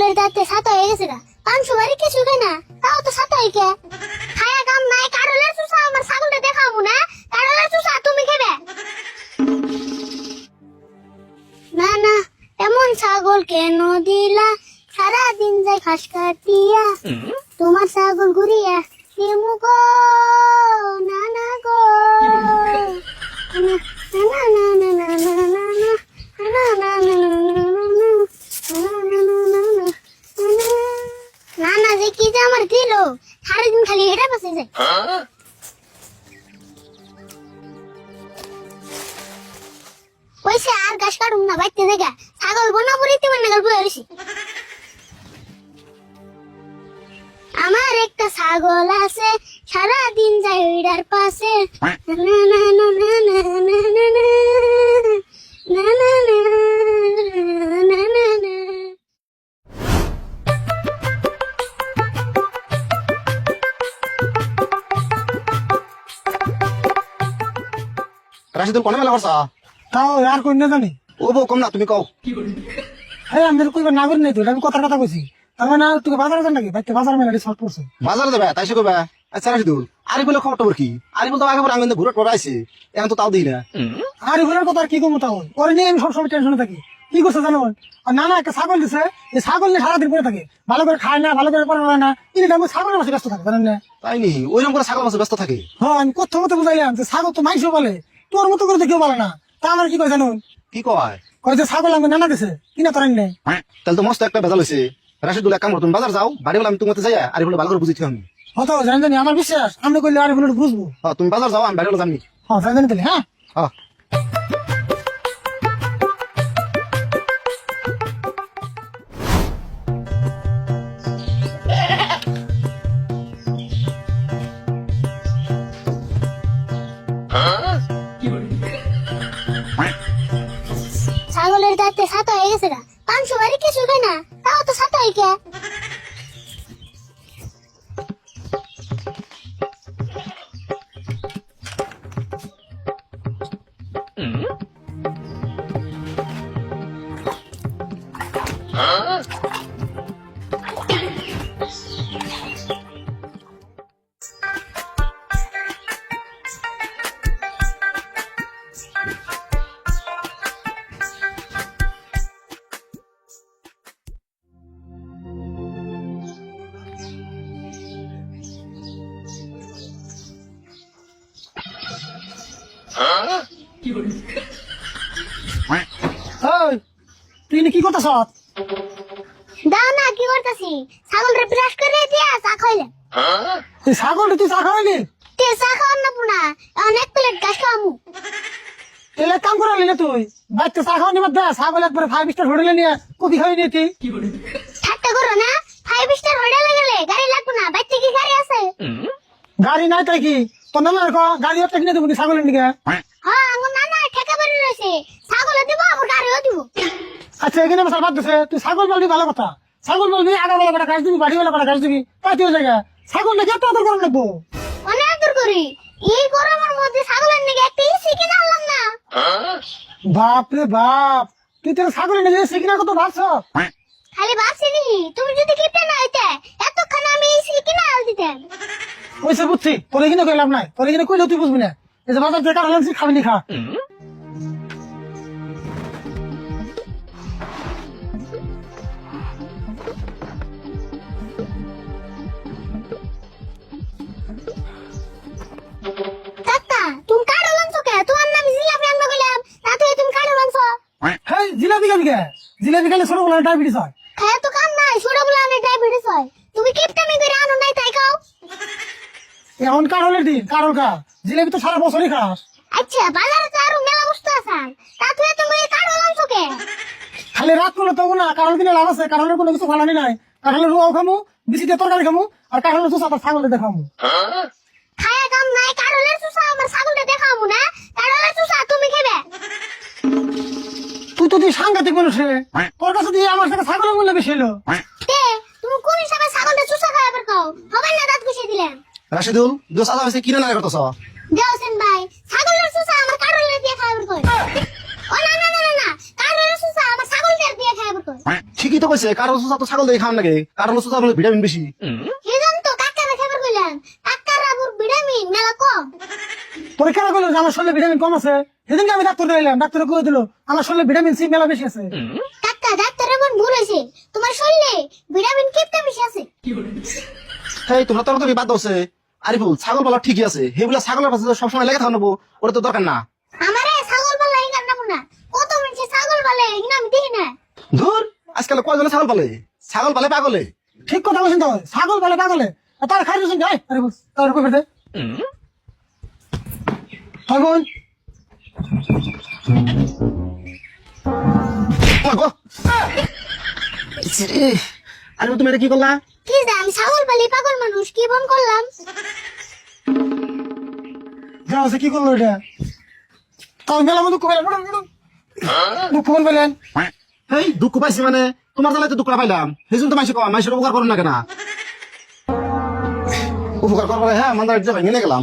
ছাগলের দাঁতে ছাতা হয়ে গেছে গা। 500 বাড়ি কিছু খাই না, তাও তো ছাতা হয়ে কে? খায়া কাম নাই, কারলের চুষা আমার ছাগলটা দেখাবো না। কারলের চুষা তুমি খাবে না? না, এমন ছাগল কেন দিলা? সারাদিন যাই ঘাস কাটিয়া, তোমার ছাগল ঘুরিয়া দিমু গো। না না গো, না না না না না না না না। না না যে কি যে আমার দিল, সারাদিন খালি এটা বসে যায়। পয়সা আর ঘাস কাটুম না, বাইতে দেখা ছাগল বনাবরিতে মানে গল্প হয়েছি। আমার একটা ছাগল আছে, সারাদিন যায় ওইটার পাশে। না না না না না না না না না না না না না। রাশিদুল কোনে মেলা করছা? তাও আর কই না জানি। ও বউ কম না, তুমি কও। হ্যাঁ আমি কইবার না করি নাই তো, আমি কথার কথা কইছি। তার মানে তুই বাজারে যান নাকি? বাইতে বাজার মেলা শর্ট পড়ছে। বাজারে যাবে তাই সে কবে? আচ্ছা রাশিদুল, আরে বলে খবর টবর কি? আরে বলতো আগে পরে আঙিন ঘুরে টরা আইছে, এখন তো তাও দিই না। আর এগুলোর কথা আর কি কমু তাও? ওরে নিয়ে আমি সবসময় টেনশনে থাকি। কি করছে জানো? আর না না একটা ছাগল দিছে, এই ছাগল নিয়ে সারাদিন পরে থাকে, ভালো করে খায় না, ভালো করে পড়া হয় না। এই আমি ছাগলের মাসে ব্যস্ত থাকে জানেন না? তাই নি, ওইরকম করে ছাগল মাছে ব্যস্ত থাকে। হ্যাঁ আমি কোথা মতো বুঝাইলাম যে ছাগল তো মাইসও বলে, তোর মতো করে তো কেউ বলে না। তা আমার কি কয় জানুন? কি কয়? কয় যে ছাগল আমাকে নানা দিছে, কিনা তোর নেই। তাহলে তো মস্ত একটা ভেজাল হয়েছে। রাশিদুল এক কাম করো, তুমি বাজার যাও, বাড়ি বলে আমি তোমাকে যাই, আর বলে ভালো করে বুঝিতে আমি। হতো জানি জানি আমার বিশ্বাস, আমরা করলে আর এগুলো বুঝবো। হ্যাঁ তুমি বাজার যাও, আমি বাড়ি বলে জানি। হ্যাঁ জানি জানি তাহলে। হ্যাঁ হ্যাঁ ছাগলের দাঁতে ছাতা হয়ে গেছে গা। 500 বাড়ি কিছু খাই না, তাও তো ছাতা হয়ে কে? ওই তুই কি করতেছ? দাও না, কি করতেছি? ছাগলরে ব্রাশ করে দিয়া চা খাইলে। তুই ছাগল তুই চা খাওয়ালি? তে চা খাওয়ার না পুনা, এখন 1 প্লেট ঘাস খাওয়ামু। তাহলে এক কাম করালি না তুই, বাচ্চা চা খাওয়ানি বাদ দে, ছাগল একবারে 5 স্টার হোটেলে নিয়ে কবি খাওয়াই নিয়ে তুই। ঠাট্টা করো না, 5 স্টার হোটেলে গেলে গাড়ি লাগবে না, বাইতে কি গাড়ি আছে? গাড়ি নাই তাই কি? তোর নানা গাড়ি একটা কিনে দেবো ছাগলের দিকে। হ্যাঁ আমার নানা ঠেকা বাড়ি রয়েছে, ছাগলে দিব আবার গাড়িও দিব। আচ্ছা এখানে মশাল বাদ দিছে, তুই ছাগল বলবি ভালো কথা। ছাগল বলবি আগা বেলা করে কাজ দিবি, বাড়ি বেলা করে কাজ দিবি, তাই তুই জায়গা ছাগল নাকি এত আদর করে নেবো? অনেক দূর করি, এই গরমের মধ্যে ছাগলের নিকে একটা ইসি কিনে আনলাম না। বাপ রে বাপ, তুই তোর ছাগলের নিকে শিখিনা কত ভাবছ? খালি ভাবছিনি, তুমি যদি কিপটে না হইতে এতক্ষণ আমি ইসি কিনে আল দিতাম। ওইসে বুঝছি, তোর এখানে কইলাম নাই, তোর এখানে কইলেও তুই বুঝবি না। এই যে বাজার থেকে আনলাম খাবি নি খা। কাকা তুমি কাড়ো লাঞ্ছো কে? তোমার নাম জিলাপি আনবা কইলাম, তা তুই তুমি কাড়ো লাঞ্ছো। হ্যাঁ জিলাপি খাবি কে? জিলাপি খেলে ছোট বলে ডায়াবেটিস হয়। খায় তো কাম নাই, ছোট বলে আমি ডায়াবেটিস হয়। তুমি কিপটামি করে আনো নাই তাই খাও। এখন কারলের দিন, কারল খা, জিলাপি তো সারা বছরই খাস। আচ্ছা বাজারে তো আরো মেলা বস্তু আছে, তা তুই তুমি কাড়ো লাঞ্ছো কে? খালি রাত করলে তবু না, কারল কিনে লাভ আছে, কারলের কোনো কিছু ফালানি নাই। কারলের রুয়াও খামু, বেশি দিয়ে তরকারি খামু, আর কারলের চুষা তার ছাগলে দেখামু। খায়া কাম নাই, কাড়লের চুষা আমার ছাগলটা দেখামু না, কাড়লের চুষা তুমি খাবে। তুই তো তুই সাংঘাতিক মানুষ রে, তোর কাছে দিয়ে আমার সাথে ছাগলের মূল্য বেশি হলো। তে তুমি কোন হিসাবে ছাগলটা চুষা খাওয়া বের খাও? হবে না দাঁত ঘুষিয়ে দিলেন। রাশিদুল দোষ আদা হয়েছে, কিনে না করতেছ? দেওছেন ভাই, ছাগলের চুষা আমার কাড়লের দিয়ে খাওয়া বের কই। ও না না না না না, কাড়লের চুষা আমার ছাগলটার দিয়ে খাওয়া বের কই। ঠিকই ঠিকই তো কইছে কারণ সুসা তো ছাগল দিয়ে খাওয়ান লাগে কারণ সুসা বলে ভিটামিন বেশি সেজন তো কাকারে খাবার কইলাম কাকার আবুর ভিটামিন মেলা কম পরীক্ষা করলো যে আমার শরীরে ভিটামিন কম আছে সেদিনকে আমি ডাক্তার দিলাম ডাক্তার কয়ে দিল আমার শরীরে ভিটামিন সি মেলা বেশি আছে কাকা ডাক্তার এমন ভুল হয়েছে তোমার শরীরে ভিটামিন কেপটা বেশি আছে হেই তোমরা তরকারি বাদ দাওছে আরিফুল ছাগল বলা ঠিকই আছে সেগুলা ছাগলের পাশে সবসময় লেগে থাকা নেবো ওটা তো দরকার না আমারে ছাগল পালা এই কান্না না কত মানুষ ছাগল পালে এগুলো আমি দেখি না ধুর আজকাল কয়জনে ছাগল পালে পাগলে ঠিক কথা বলছেন তো ছাগল বলে পাগলে তার খাই দিয়েছেন যাই আরে বস তার কই ফেরতে পাগল আরে তুমি এটা কি করলা কি যে আমি ছাগল পালি পাগল মানুষ কি বন করলাম যাও সে কি করলো এটা তাও মেলা মতো কবে দুঃখ বলবেন হেই দুঃখ পাইছি মানে তোমার জ্বালায় তো দুঃখ পাইলাম সেই জন্য তো মাইসের উপকার করো না কেনা উপকার করবো হ্যাঁ মান্দার ভেঙে গেলাম